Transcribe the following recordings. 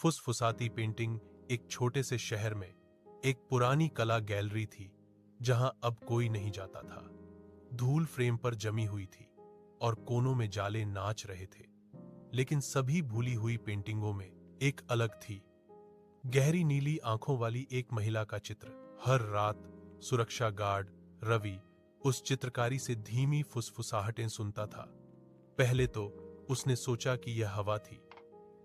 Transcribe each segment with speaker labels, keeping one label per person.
Speaker 1: फुसफुसाती painting. एक छोटे से शहर में एक पुरानी कला गैलरी थी जहां अब कोई नहीं जाता था। धूल फ्रेम पर जमी हुई थी और कोनों में जाले नाच रहे थे, लेकिन सभी भूली हुई पेंटिंगों में एक अलग थी। गहरी नीली आंखों वाली एक महिला का चित्र। हर रात सुरक्षा गार्ड रवि उस चित्रकारी से धीमी फुसफुसाहटें सुनता था। पहले तो उसने सोचा कि यह हवा थी,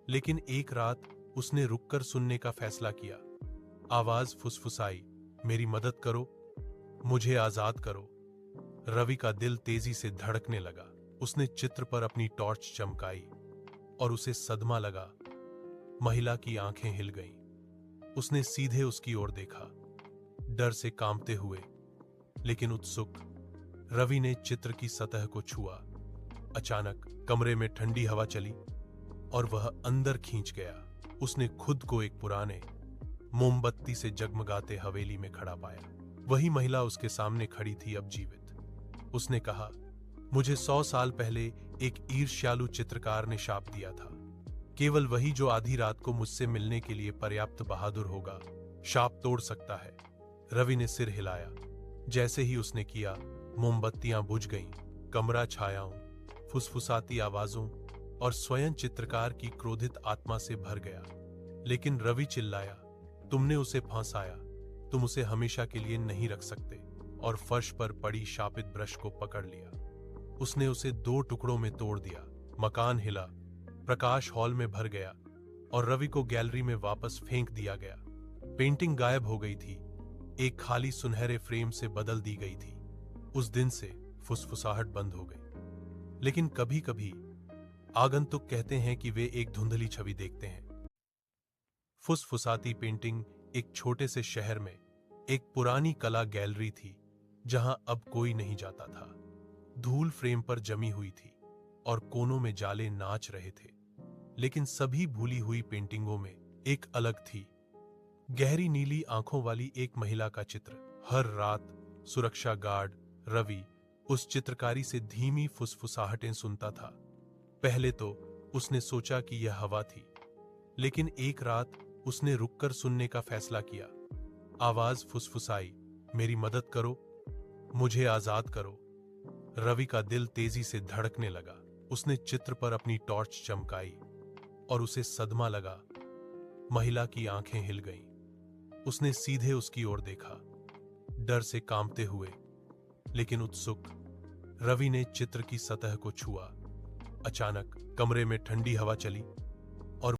Speaker 1: लेकिन एक रात उसने रुककर सुनने का फैसला किया। आवाज फुसफुसाई, मेरी मदद करो, मुझे आजाद करो। रवि का दिल तेजी से धड़कने लगा। उसने चित्र पर अपनी टॉर्च चमकाई और उसे सदमा लगा। महिला की आंखें हिल गईं। उसने सीधे उसकी ओर देखा, डर से कांपते हुए लेकिन उत्सुक। रवि ने चित्र की सतह को छुआ। अचानक कमरे में ठंडी हवा चली और वह अंदर खींच गया। उसने खुद को एक पुराने मोमबत्ती से जगमगाते हवेली में खड़ा पाया। वही महिला उसके सामने खड़ी थी, अब जीवित। उसने कहा, मुझे 100 साल पहले एक ईर्ष्यालु चित्रकार ने शाप दिया था। केवल वही जो आधी रात को मुझसे मिलने के लिए पर्याप्त बहादुर होगा, शाप तोड़ सकता है। रवि ने सिर हिलाया। जैसे ही उसने किया, मोमबत्तियां बुझ गईं। कमरा छायाओं, फुसफुसाती आवाजों और स्वयं चित्रकार की क्रोधित आत्मा से भर गया। लेकिन रवि चिल्लाया, तुमने उसे फंसाया, तुम उसे हमेशा के लिए नहीं रख सकते। और फर्श पर पड़ी शापित ब्रश को पकड़ लिया। उसने उसे 2 टुकड़ों में तोड़ दिया। मकान हिला, प्रकाश हॉल में भर गया और रवि को गैलरी में वापस फेंक दिया गया। पेंटिंग गायब हो गई थी, एक खाली सुनहरे फ्रेम से बदल दी गई थी। उस दिन से फुसफुसाहट बंद हो गई। लेकिन कभी कभी आगंतुक कहते हैं कि वे एक धुंधली छवि देखते हैं। फुसफुसाती पेंटिंग। एक छोटे से शहर में एक पुरानी कला गैलरी थी जहां अब कोई नहीं जाता था। धूल फ्रेम पर जमी हुई थी और कोनों में जाले नाच रहे थे, लेकिन सभी भूली हुई पेंटिंगों में एक अलग थी। गहरी नीली आंखों वाली एक महिला का चित्र। हर रात सुरक्षा गार्ड रवि उस चित्रकारी से धीमी फुसफुसाहटें सुनता था। पहले तो उसने सोचा कि यह हवा थी, लेकिन एक रात उसने रुककर सुनने का फैसला किया। आवाज फुसफुसाई, मेरी मदद करो, मुझे आजाद करो। रवि का दिल तेजी से धड़कने लगा। उसने चित्र पर अपनी टॉर्च चमकाई और उसे सदमा लगा। महिला की आंखें हिल गईं। उसने सीधे उसकी ओर देखा, डर से कांपते हुए लेकिन उत्सुक। रवि ने चित्र की सतह को छुआ। अचानक कमरे में ठंडी हवा चली